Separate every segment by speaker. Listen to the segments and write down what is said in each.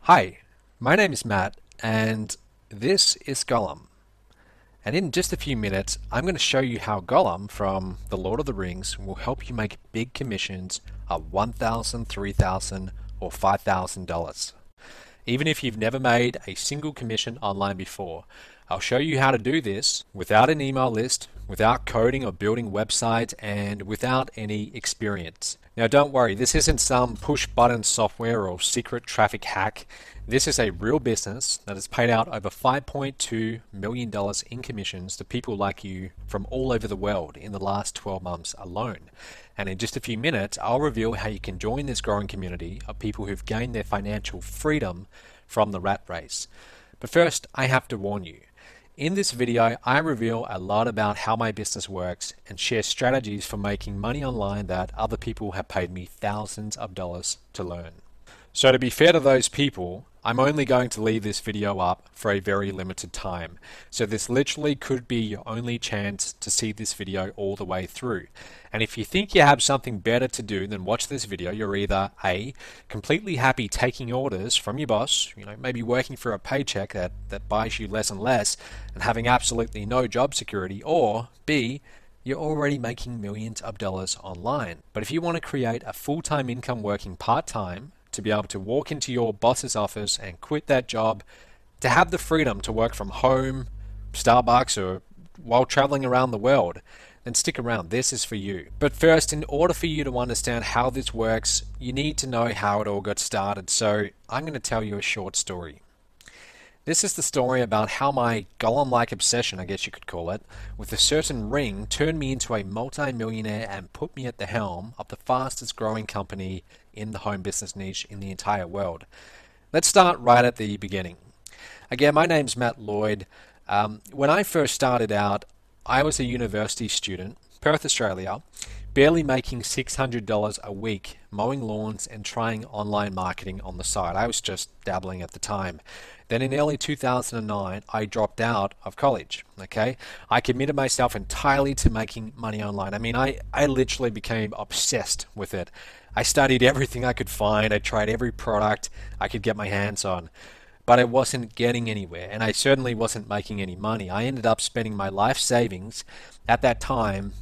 Speaker 1: Hi, my name is Matt, and this is Gollum. And in just a few minutes, I'm going to show you how Gollum from The Lord of the Rings will help you make big commissions of $1,000, $3,000, or $5,000. Even if you've never made a single commission online before, I'll show you how to do this without an email list, without coding or building websites, and without any experience. Now don't worry, this isn't some push button software or secret traffic hack. This is a real business that has paid out over $5.2 million in commissions to people like you from all over the world in the last 12 months alone. And in just a few minutes, I'll reveal how you can join this growing community of people who've gained their financial freedom from the rat race. But first, I have to warn you. In this video, I reveal a lot about how my business works and share strategies for making money online that other people have paid me thousands of dollars to learn. So to be fair to those people, I'm only going to leave this video up for a very limited time. So this literally could be your only chance to see this video all the way through. And if you think you have something better to do than watch this video, you're either A, completely happy taking orders from your boss, maybe working for a paycheck that buys you less and less and having absolutely no job security, or B, you're already making millions of dollars online. But if you want to create a full-time income working part-time, to be able to walk into your boss's office and quit that job, to have the freedom to work from home, Starbucks, or while traveling around the world, then stick around. This is for you. But first, in order for you to understand how this works, you need to know how it all got started. So I'm going to tell you a short story. This is the story about how my Gollum-like obsession, I guess you could call it, with a certain ring turned me into a multi-millionaire and put me at the helm of the fastest growing company in the home business niche in the entire world. Let's start right at the beginning. Again, my name's Matt Lloyd. When I first started out, I was a university student, Perth, Australia, barely making $600 a week mowing lawns and trying online marketing on the side. I was just dabbling at the time. Then in early 2009, I dropped out of college. Okay, I committed myself entirely to making money online. I mean, I literally became obsessed with it. I studied everything I could find. I tried every product I could get my hands on. But I wasn't getting anywhere, and I certainly wasn't making any money. I ended up spending my life savings at that time,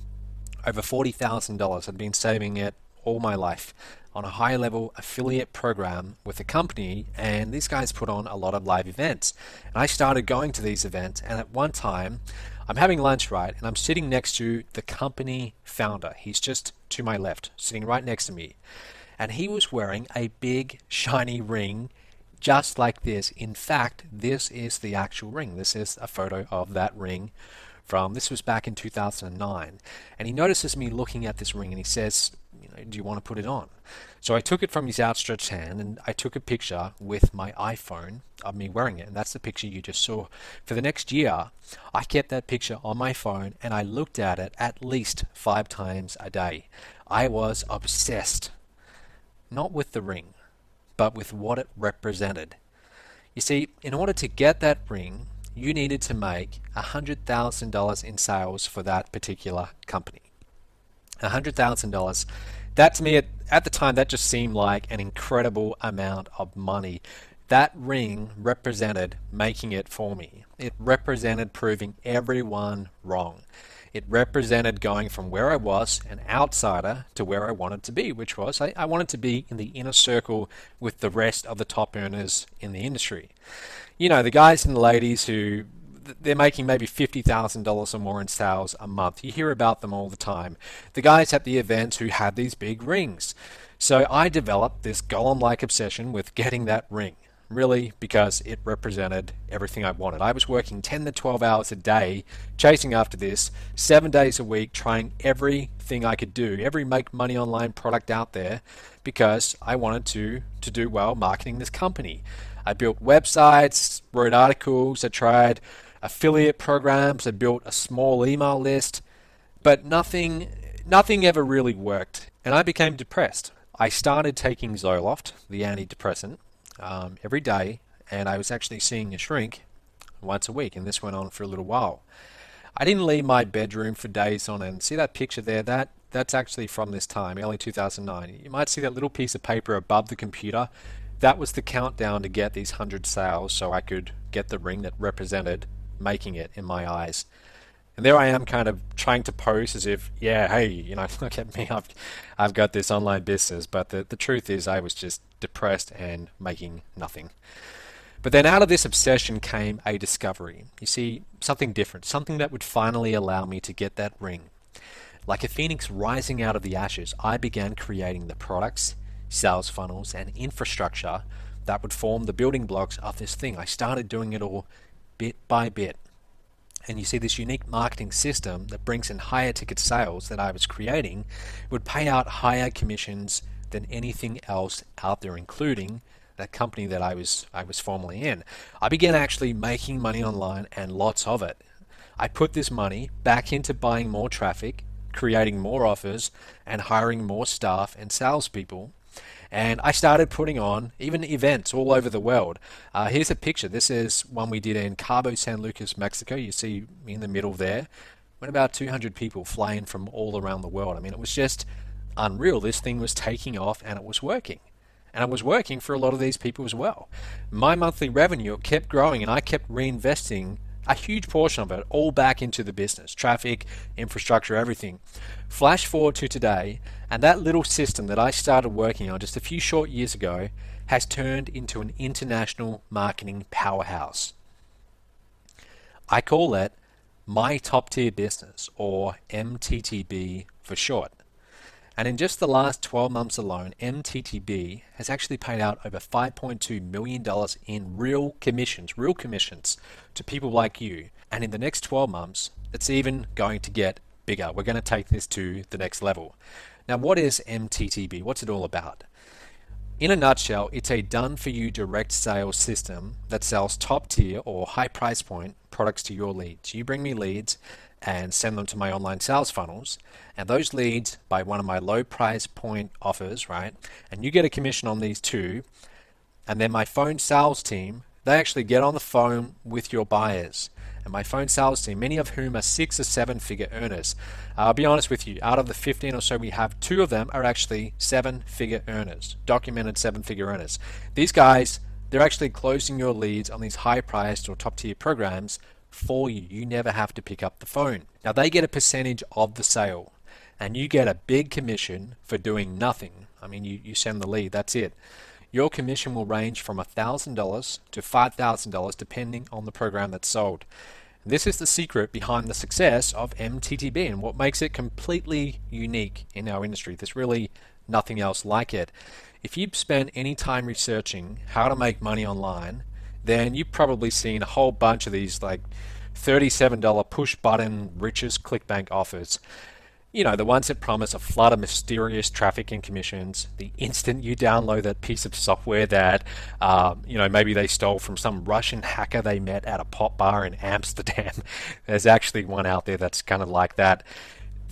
Speaker 1: over $40,000. I'd been saving it all my life on a high-level affiliate program with a company, and these guys put on a lot of live events. And I started going to these events, and at one time, I'm having lunch, right, and I'm sitting next to the company founder. He's just to my left, sitting right next to me. And he was wearing a big, shiny ring just like this. In fact, this is the actual ring. This is a photo of that ring this was back in 2009. And he notices me looking at this ring and he says, do you want to put it on? So I took it from his outstretched hand and I took a picture with my iPhone of me wearing it. And that's the picture you just saw. For the next year, I kept that picture on my phone and I looked at it at least 5 times a day. I was obsessed, not with the ring, but with what it represented. You see, in order to get that ring, you needed to make $100,000 in sales for that particular company. $100,000. That to me, at the time, that just seemed like an incredible amount of money. That ring represented making it for me. It represented proving everyone wrong. It represented going from where I was, an outsider, to where I wanted to be, which was I wanted to be in the inner circle with the rest of the top earners in the industry. The guys and the ladies who they're making maybe $50,000 or more in sales a month. You hear about them all the time. The guys at the events who had these big rings. So I developed this Gollum-like obsession with getting that ring. Really, because it represented everything I wanted. I was working 10 to 12 hours a day chasing after this, 7 days a week, trying everything I could do, every make money online product out there, because I wanted to do well marketing this company. I built websites, wrote articles, I tried affiliate programs, I built a small email list, but nothing ever really worked, and I became depressed. I started taking Zoloft, the antidepressant, every day, and I was actually seeing a shrink once a week, and this went on for a little while. I didn't leave my bedroom for days on end. See that picture there? That's actually from this time, early 2009. You might see that little piece of paper above the computer. that was the countdown to get these 100 sales so I could get the ring that represented making it in my eyes. And there I am kind of trying to pose as if, yeah, hey, look at me, I've got this online business. But the truth is I was just depressed and making nothing. But then out of this obsession came a discovery. You see, something different, something that would finally allow me to get that ring. Like a phoenix rising out of the ashes, I began creating the products, sales funnels, and infrastructure that would form the building blocks of this thing. I started doing it all bit by bit. And you see, this unique marketing system that brings in higher ticket sales that I was creating would pay out higher commissions than anything else out there, including that company that I was formerly in. I began actually making money online, and lots of it. I put this money back into buying more traffic, creating more offers, and hiring more staff and salespeople. And I started putting on even events all over the world. Here's a picture. This is one we did in Cabo San Lucas, Mexico. You see me in the middle there. When about 200 people flying from all around the world. I mean, it was just unreal. This thing was taking off and it was working. And it was working for a lot of these people as well. My monthly revenue kept growing, and I kept reinvesting a huge portion of it all back into the business, traffic, infrastructure, everything. Flash forward to today, and that little system that I started working on just a few short years ago has turned into an international marketing powerhouse. I call it my top tier business, or MTTB for short. And in just the last 12 months alone, MTTB has actually paid out over $5.2 million in real commissions to people like you. And in the next 12 months, it's even going to get bigger. We're going to take this to the next level. Now, what is MTTB? What's it all about? In a nutshell, it's a done-for-you direct sales system that sells top-tier or high price point products to your leads. You bring me leads and send them to my online sales funnels, and those leads buy one of my low price point offers, right? And you get a commission on these too. And then my phone sales team, they actually get on the phone with your buyers. And my phone sales team, many of whom are 6 or 7 figure earners. I'll be honest with you, out of the 15 or so we have, 2 of them are actually 7-figure earners, documented 7-figure earners. These guys, they're actually closing your leads on these high priced or top tier programs for you. You never have to pick up the phone. Now they get a percentage of the sale, and you get a big commission for doing nothing. I mean, you send the lead, that's it. Your commission will range from $1,000 to $5,000 depending on the program that's sold. This is the secret behind the success of MTTB and what makes it completely unique in our industry. There's really nothing else like it. If you've spent any time researching how to make money online, then you've probably seen a whole bunch of these like $37 push button richest clickbank offers. You know, the ones that promise a flood of mysterious traffic and commissions the instant you download that piece of software that, maybe they stole from some Russian hacker they met at a pop bar in Amsterdam. There's actually one out there that's kind of like that.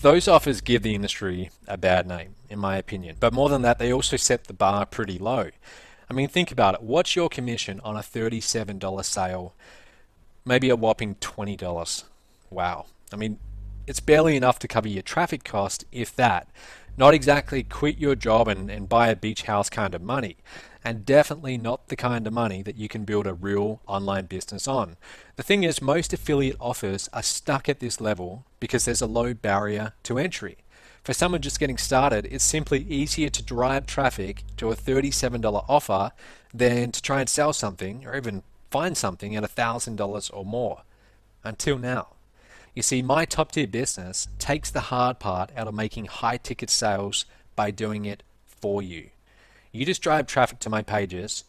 Speaker 1: Those offers give the industry a bad name, in my opinion. But more than that, they also set the bar pretty low. I mean, think about it. What's your commission on a $37 sale? Maybe a whopping $20. Wow. I mean, it's barely enough to cover your traffic cost, if that. Not exactly quit your job and buy a beach house kind of money. And definitely not the kind of money that you can build a real online business on. The thing is, most affiliate offers are stuck at this level because there's a low barrier to entry. For someone just getting started, it's simply easier to drive traffic to a $37 offer than to try and sell something or even find something at $1,000 or more. Until now. You see, my top tier business takes the hard part out of making high ticket sales by doing it for you. You just drive traffic to my pages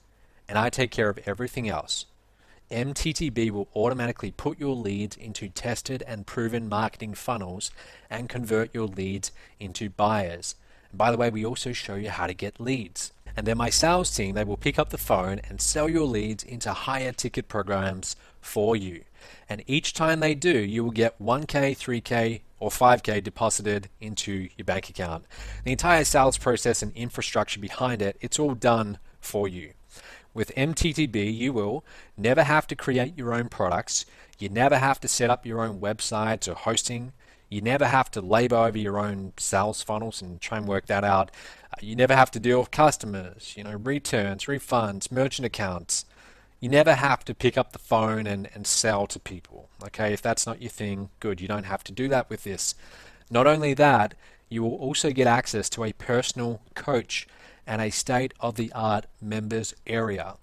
Speaker 1: and I take care of everything else. MTTB will automatically put your leads into tested and proven marketing funnels and convert your leads into buyers. And by the way, we also show you how to get leads. And then my sales team, they will pick up the phone and sell your leads into higher ticket programs for you. And each time they do, you will get 1K, 3K, or 5K deposited into your bank account. The entire sales process and infrastructure behind it, it's all done for you. With MTTB, you will never have to create your own products. You never have to set up your own websites or hosting. You never have to labor over your own sales funnels and try and work that out. You never have to deal with customers, returns, refunds, merchant accounts. You never have to pick up the phone and sell to people. Okay, if that's not your thing, good. You don't have to do that with this. Not only that, you will also get access to a personal coach and a state-of-the-art members area.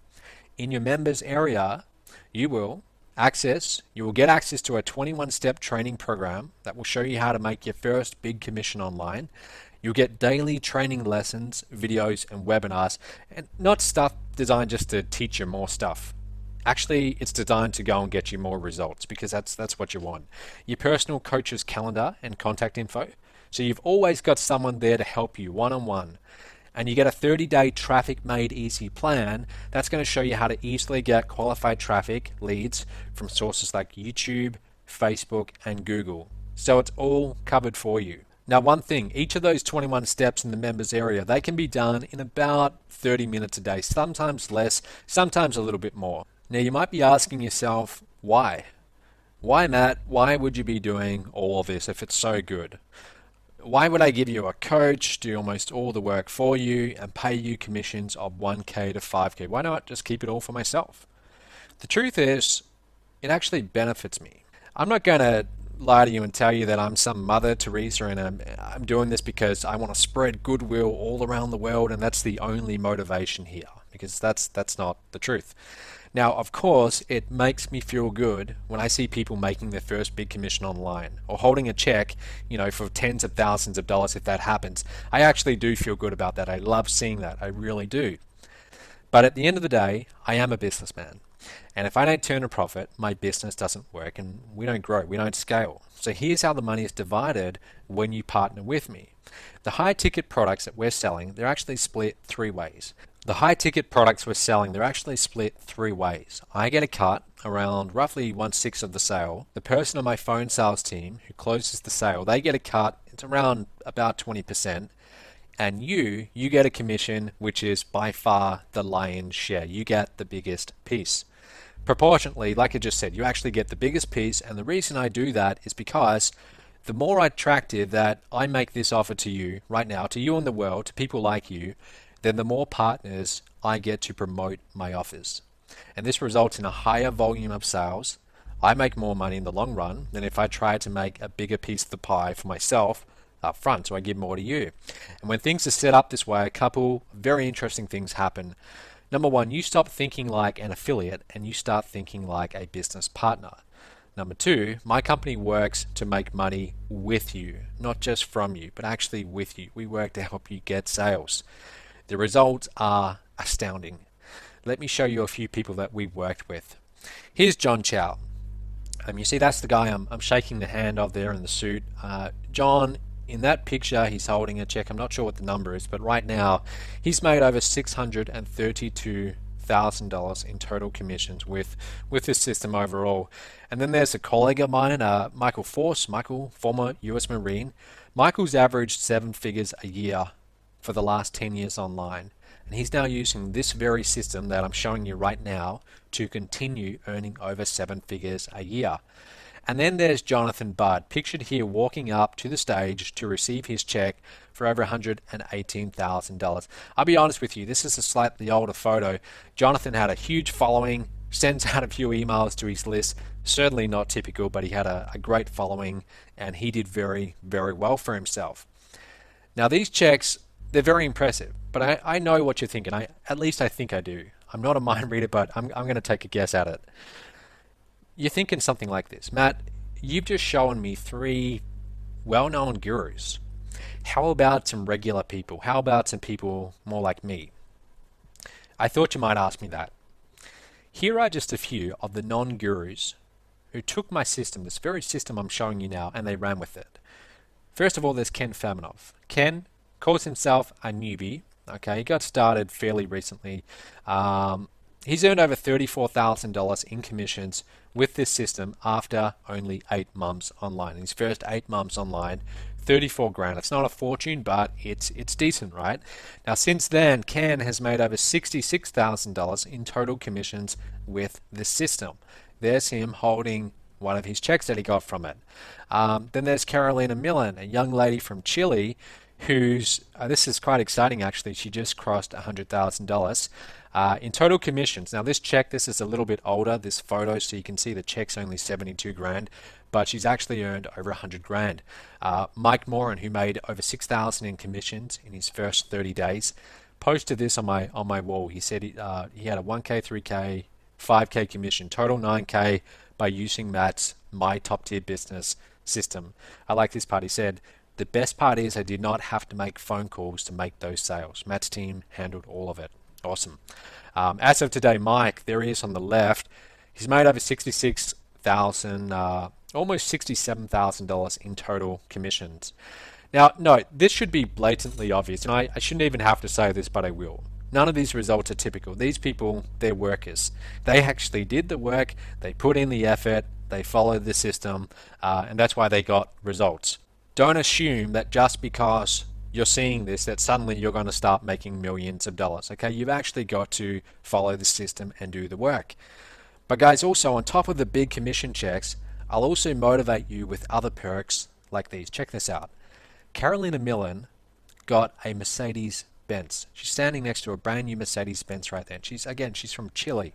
Speaker 1: In your members area, you will get access to a 21-step training program that will show you how to make your first big commission online. You'll get daily training lessons, videos, and webinars, and not stuff designed just to teach you more stuff. Actually, it's designed to go and get you more results, because that's what you want. Your personal coach's calendar and contact info. So you've always got someone there to help you one-on-one. And you get a 30-day traffic made easy plan that's going to show you how to easily get qualified traffic leads from sources like YouTube, Facebook, and Google. So it's all covered for you. Now, one thing, each of those 21 steps in the members area, they can be done in about 30 minutes a day, sometimes less, sometimes a little bit more. Now, you might be asking yourself, why? Why, Matt? Why would you be doing all of this if it's so good? Why would I give you a coach, do almost all the work for you, and pay you commissions of 1K to 5K? Why not just keep it all for myself? The truth is, it actually benefits me. I'm not going to lie to you and tell you that I'm some Mother Teresa and I'm doing this because I want to spread goodwill all around the world and that's the only motivation here, because that's not the truth. Now, of course, it makes me feel good when I see people making their first big commission online or holding a check, for tens of thousands of dollars if that happens. I actually do feel good about that. I love seeing that. I really do. But at the end of the day, I am a businessman. And if I don't turn a profit, my business doesn't work and we don't grow, we don't scale. So here's how the money is divided when you partner with me. The high ticket products that we're selling, they're actually split three ways. The high ticket products we're selling, they're actually split three ways. I get a cut around roughly 1/6 of the sale. The person on my phone sales team who closes the sale, they get a cut, it's around about 20%. And you get a commission, which is by far the lion's share. You get the biggest piece. Proportionately, like I just said, you actually get the biggest piece, and the reason I do that is because the more attractive that I make this offer to you right now, to you in the world, to people like you, then the more partners I get to promote my offers. And this results in a higher volume of sales. I make more money in the long run than if I try to make a bigger piece of the pie for myself up front, so I give more to you. And when things are set up this way, a couple very interesting things happen. Number one, you stop thinking like an affiliate and you start thinking like a business partner. Number two, my company works to make money with you, not just from you, but actually with you. We work to help you get sales. The results are astounding. Let me show you a few people that we've worked with. Here's John Chow. You see, that's the guy I'm shaking the hand of there in the suit. John, in that picture, he's holding a check. I'm not sure what the number is, but right now he's made over $632,000 in total commissions with this system overall. And then there's a colleague of mine, Michael Force. Michael, former US Marine. Michael's averaged 7 figures a year for the last 10 years online. And he's now using this very system that I'm showing you right now to continue earning over 7 figures a year. And then there's Jonathan Budd, pictured here walking up to the stage to receive his check for over $118,000. I'll be honest with you, this is a slightly older photo. Jonathan had a huge following, sends out a few emails to his list. Certainly not typical, but he had a great following and he did very, very well for himself. Now these checks, they're very impressive, but I know what you're thinking. At least I think I do. I'm not a mind reader, but I'm going to take a guess at it. You're thinking something like this: Matt, you've just shown me 3 well-known gurus. How about some regular people? How about some people more like me? I thought you might ask me that. Here are just a few of the non-gurus who took my system, this very system I'm showing you now, and they ran with it. First of all, there's Ken Faminov. Ken calls himself a newbie. Okay, he got started fairly recently. He's earned over $34,000 in commissions with this system after only 8 months online. In his first 8 months online, 34 grand. It's not a fortune, but it's decent, right? Now, since then, Ken has made over $66,000 in total commissions with this system. There's him holding one of his checks that he got from it. Then there's Carolina Millen, a young lady from Chile who's, this is quite exciting actually, she just crossed $100,000 in total commissions. Now this is a little bit older, this photo, so you can see the check's only 72 grand, but she's actually earned over 100 grand. Mike Moran, who made over 6,000 in commissions in his first 30 days, posted this on my wall. He said he had a 1K, 3K, 5K commission, total 9K by using Matt's My Top Tier Business system. I like this part. He said, the best part is I did not have to make phone calls to make those sales. Matt's team handled all of it. Awesome. As of today, Mike, there he is on the left. He's made over 66,000, almost $67,000 in total commissions. Now, no, this should be blatantly obvious, and I shouldn't even have to say this, but I will. None of these results are typical. These people, they're workers. They actually did the work, they put in the effort, they followed the system, and that's why they got results. Don't assume that just because you're seeing this that suddenly you're going to start making millions of dollars. Okay, you've actually got to follow the system and do the work. But guys, also on top of the big commission checks, I'll also motivate you with other perks like these. Check this out. Carolina Millen got a Mercedes-Benz. She's standing next to a brand new Mercedes-Benz right there. She's from Chile.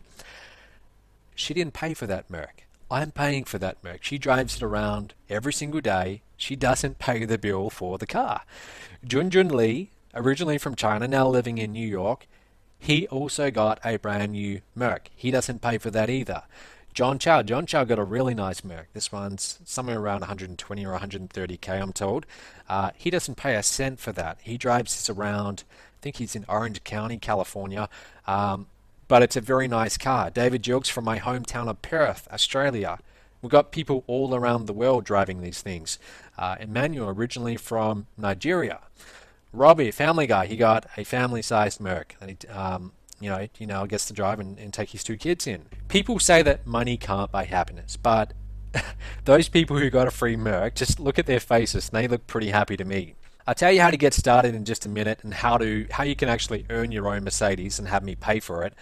Speaker 1: She didn't pay for that Merc. I'm paying for that Merc. She drives it around every single day. She doesn't pay the bill for the car. Junjun Lee, originally from China, now living in New York, he also got a brand new Merc. He doesn't pay for that either. John Chow got a really nice Merc. This one's somewhere around 120 or 130K, I'm told. He doesn't pay a cent for that. He drives this around, I think he's in Orange County, California. But it's a very nice car. David Jilks from my hometown of Perth, Australia. We've got people all around the world driving these things. Emmanuel, originally from Nigeria. Robbie, Family Guy, he got a family-sized Merc. Gets to drive and take his 2 kids in. People say that money can't buy happiness, but those people who got a free Merc, just look at their faces and they look pretty happy to me. I'll tell you how to get started in just a minute and how you can actually earn your own Mercedes and have me pay for it.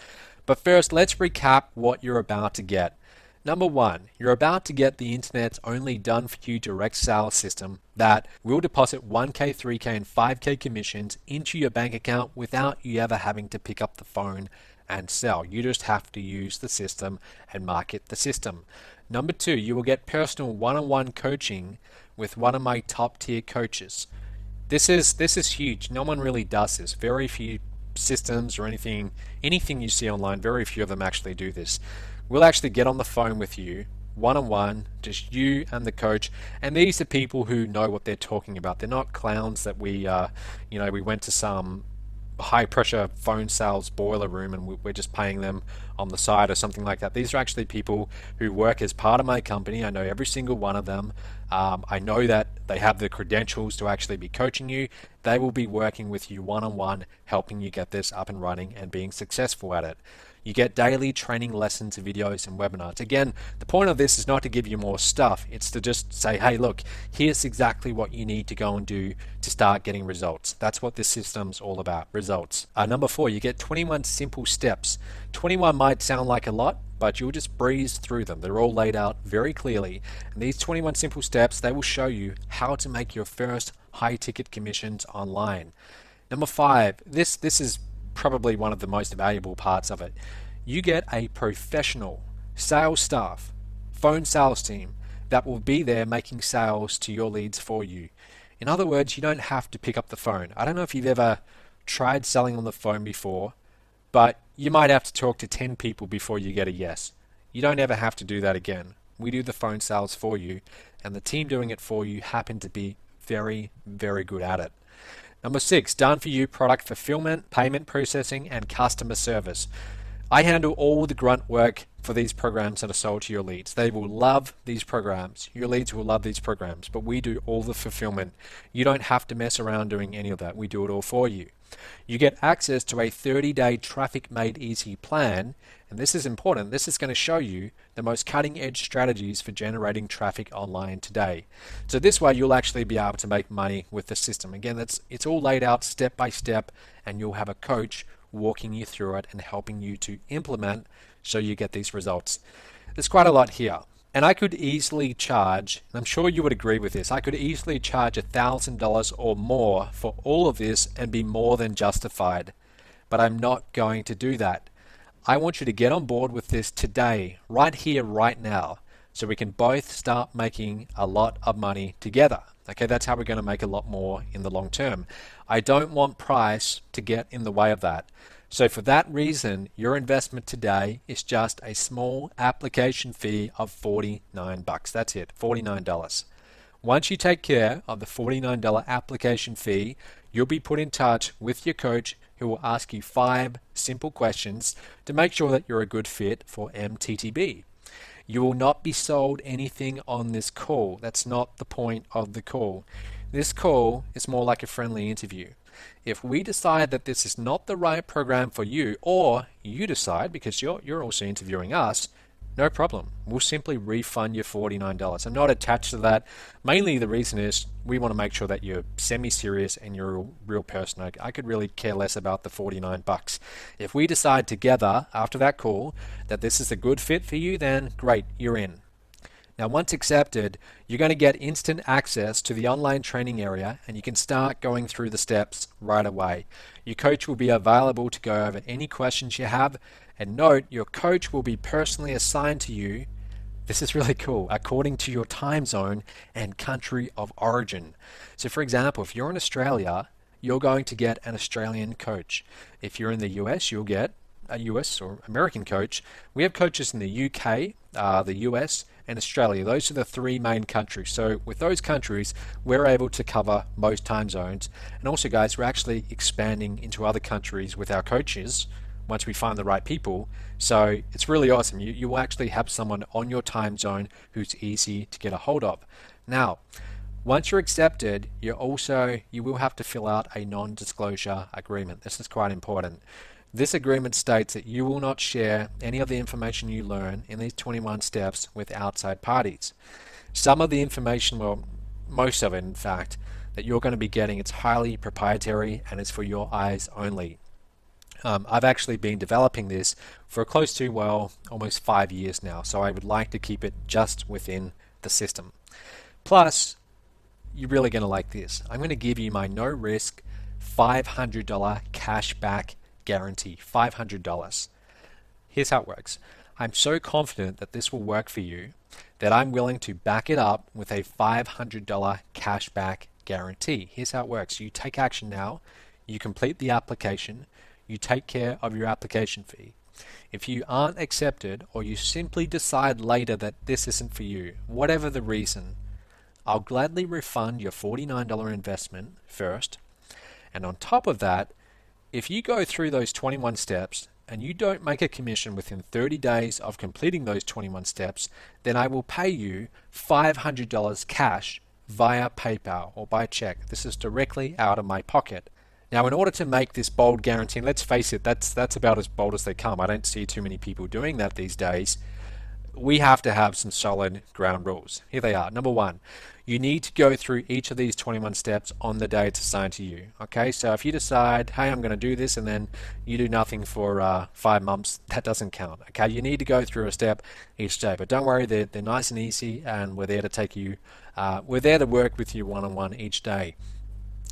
Speaker 1: But first, let's recap what you're about to get. Number 1, you're about to get the internet's only done-for-you direct sales system that will deposit 1K, 3K, and 5K commissions into your bank account without you ever having to pick up the phone and sell. You just have to use the system and market the system. Number 2, you will get personal one-on-one coaching with one of my top-tier coaches. This is huge. No one really does this. Very few systems or anything you see online, very few of them actually do this. We'll actually get on the phone with you, one-on-one, just you and the coach, and these are people who know what they're talking about. They're not clowns that we went to some high-pressure phone sales boiler room and we're just paying them on the side or something like that. These are actually people who work as part of my company. I know every single one of them. I know that they have the credentials to actually be coaching you. They will be working with you one-on-one, helping you get this up and running and being successful at it. You get daily training lessons, videos, and webinars. Again, the point of this is not to give you more stuff. It's to just say, hey, look, here's exactly what you need to go and do to start getting results. That's what this system's all about, results. Number 4, you get 21 simple steps. 21 might sound like a lot, but you'll just breeze through them. They're all laid out very clearly. And these 21 simple steps, they will show you how to make your first high-ticket commissions online. Number 5, this is probably one of the most valuable parts of it. You get a professional sales staff, phone sales team that will be there making sales to your leads for you. In other words, you don't have to pick up the phone. I don't know if you've ever tried selling on the phone before, but you might have to talk to 10 people before you get a yes. You don't ever have to do that again. We do the phone sales for you, and the team doing it for you happen to be very, very good at it. Number 6, done for you product fulfillment, payment processing, and customer service. I handle all the grunt work for these programs that are sold to your leads. They will love these programs. Your leads will love these programs, but we do all the fulfillment. You don't have to mess around doing any of that. We do it all for you. You get access to a 30-day traffic made easy plan, and this is important. This is going to show you the most cutting-edge strategies for generating traffic online today. So this way you'll actually be able to make money with the system. Again, it's all laid out step by step, and you'll have a coach walking you through it and helping you to implement so you get these results. There's quite a lot here. And I could easily charge, and I'm sure you would agree with this, I could easily charge $1,000 or more for all of this and be more than justified. But I'm not going to do that. I want you to get on board with this today, right here, right now, so we can both start making a lot of money together. Okay, that's how we're going to make a lot more in the long term. I don't want price to get in the way of that. So for that reason, your investment today is just a small application fee of $49. That's it, $49. Once you take care of the $49 application fee, you'll be put in touch with your coach who will ask you 5 simple questions to make sure that you're a good fit for MTTB. You will not be sold anything on this call. That's not the point of the call. This call is more like a friendly interview. If we decide that this is not the right program for you, or you decide, because you're also interviewing us, no problem. We'll simply refund you $49. I'm not attached to that. Mainly the reason is we want to make sure that you're semi-serious and you're a real person. I could really care less about the $49. If we decide together after that call that this is a good fit for you, then great, you're in. Now, once accepted, you're going to get instant access to the online training area and you can start going through the steps right away. Your coach will be available to go over any questions you have, and note, your coach will be personally assigned to you, this is really cool, according to your time zone and country of origin. So for example, if you're in Australia, you're going to get an Australian coach. If you're in the US, you'll get a US or American coach. We have coaches in the UK, the US, and Australia. Those are the 3 main countries. So with those countries, we're able to cover most time zones. And also, guys, we're actually expanding into other countries with our coaches once we find the right people. So it's really awesome. You will actually have someone on your time zone who's easy to get a hold of. Now, once you're accepted, you will have to fill out a non-disclosure agreement. This is quite important. This agreement states that you will not share any of the information you learn in these 21 steps with outside parties. Some of the information, well, most of it in fact, that you're going to be getting, it's highly proprietary and it's for your eyes only. I've actually been developing this for close to, well, almost 5 years now, so I would like to keep it just within the system. Plus, you're really going to like this. I'm going to give you my no-risk $500 cashback guarantee. $500. Here's how it works. I'm so confident that this will work for you that I'm willing to back it up with a $500 cashback guarantee. Here's how it works. You take action now, you complete the application, you take care of your application fee. If you aren't accepted or you simply decide later that this isn't for you, whatever the reason, I'll gladly refund your $49 investment first. And on top of that, if you go through those 21 steps and you don't make a commission within 30 days of completing those 21 steps, then I will pay you $500 cash via PayPal or by check. This is directly out of my pocket. Now, in order to make this bold guarantee, and let's face it, that's about as bold as they come. I don't see too many people doing that these days. We have to have some solid ground rules. Here they are. Number 1, you need to go through each of these 21 steps on the day it's assigned to you. Okay, so if you decide, hey, I'm going to do this, and then you do nothing for 5 months, that doesn't count. Okay, you need to go through a step each day, but don't worry, they're nice and easy, and we're there to take you, we're there to work with you one-on-one each day.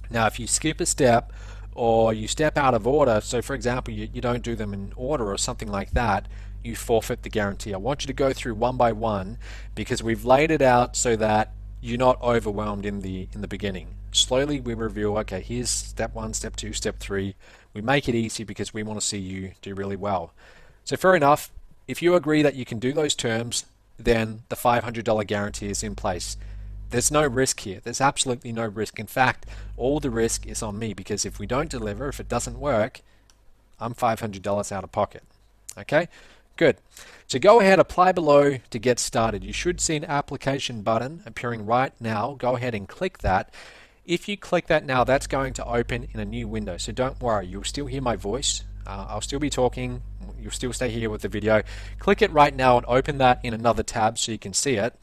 Speaker 1: Now, if you skip a step or you step out of order, so for example, you don't do them in order or something like that, you forfeit the guarantee. I want you to go through one by one because we've laid it out so that you're not overwhelmed in the beginning. Slowly we review, okay, here's step 1, step 2, step 3. We make it easy because we want to see you do really well. So fair enough, if you agree that you can do those terms, then the $500 guarantee is in place. There's no risk here. There's absolutely no risk. In fact, all the risk is on me because if we don't deliver, if it doesn't work, I'm $500 out of pocket. Okay? Good. So go ahead, apply below to get started. You should see an application button appearing right now. Go ahead and click that. If you click that now, that's going to open in a new window. So don't worry, you'll still hear my voice. I'll still be talking. You'll still stay here with the video. Click it right now and open that in another tab so you can see it.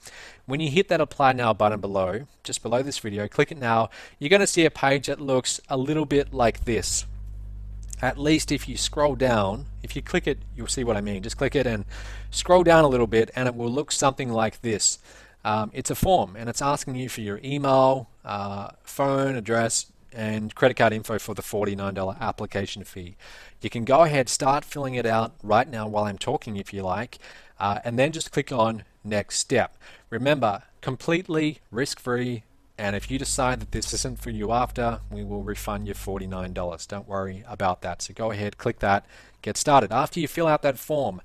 Speaker 1: When you hit that apply now button below, just below this video, click it now, you're going to see a page that looks a little bit like this. at least if you scroll down, if you click it, you'll see what I mean. Just click it and scroll down a little bit, and it will look something like this. It's a form, and it's asking you for your email, phone address, and credit card info for the $49 application fee. You can go ahead, start filling it out right now while I'm talking if you like, and then just click on next step. Remember, completely risk-free, and if you decide that this isn't for you after, we will refund you $49. Don't worry about that. So go ahead, click that, get started. After you fill out that form,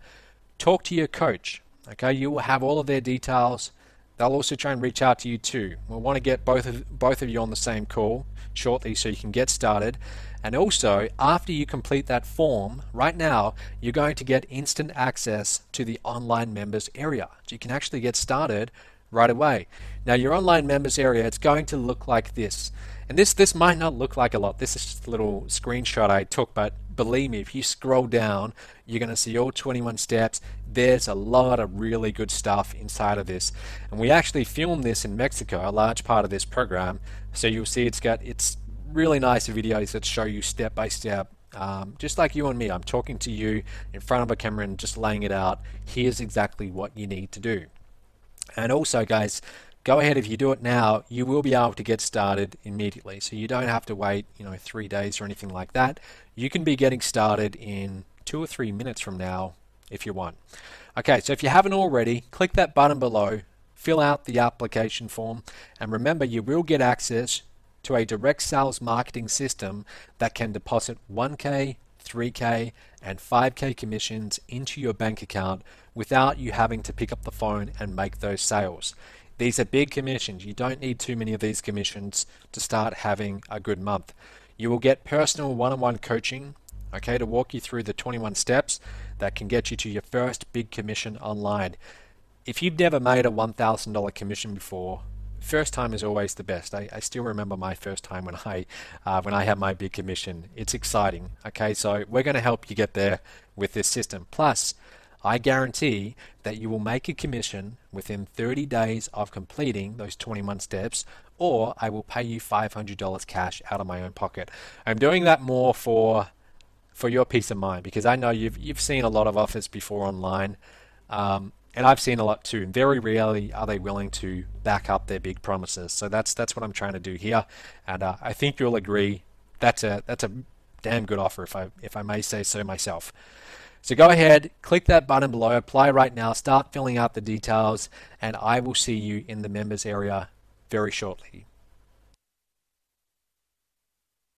Speaker 1: talk to your coach. Okay, you will have all of their details. They'll also try and reach out to you too. We'll want to get both of you on the same call shortly so you can get started. And also, after you complete that form, right now, you're going to get instant access to the online members area. So you can actually get started right away. Now, your online members area, it's going to look like this. And this might not look like a lot. This is just a little screenshot I took, but believe me, if you scroll down, you're going to see all 21 steps. There's a lot of really good stuff inside of this. And we actually filmed this in Mexico, a large part of this program. So you'll see it's really nice videos that show you step by step. Just like you and me, I'm talking to you in front of a camera and just laying it out. Here's exactly what you need to do. And also, guys, go ahead, if you do it now, you will be able to get started immediately. So you don't have to wait, 3 days or anything like that. You can be getting started in 2 or 3 minutes from now if you want. Okay, so if you haven't already, click that button below, fill out the application form, and remember, you will get access to a direct sales marketing system that can deposit 1K, 3K, and 5K commissions into your bank account without you having to pick up the phone and make those sales. These are big commissions. You don't need too many of these commissions to start having a good month. You will get personal one-on-one coaching, okay, to walk you through the 21 steps that can get you to your first big commission online. If you've never made a $1,000 commission before, first time is always the best. I still remember my first time when I had my big commission. It's exciting. Okay, so we're going to help you get there with this system. Plus, I guarantee that you will make a commission within 30 days of completing those 21 steps, or I will pay you $500 cash out of my own pocket. I'm doing that more for your peace of mind, because I know you've seen a lot of offers before online, and I've seen a lot too. Very rarely are they willing to back up their big promises. So that's what I'm trying to do here, and I think you'll agree that's a damn good offer, if I may say so myself. So go ahead, click that button below, apply right now, start filling out the details, and I will see you in the members area very shortly.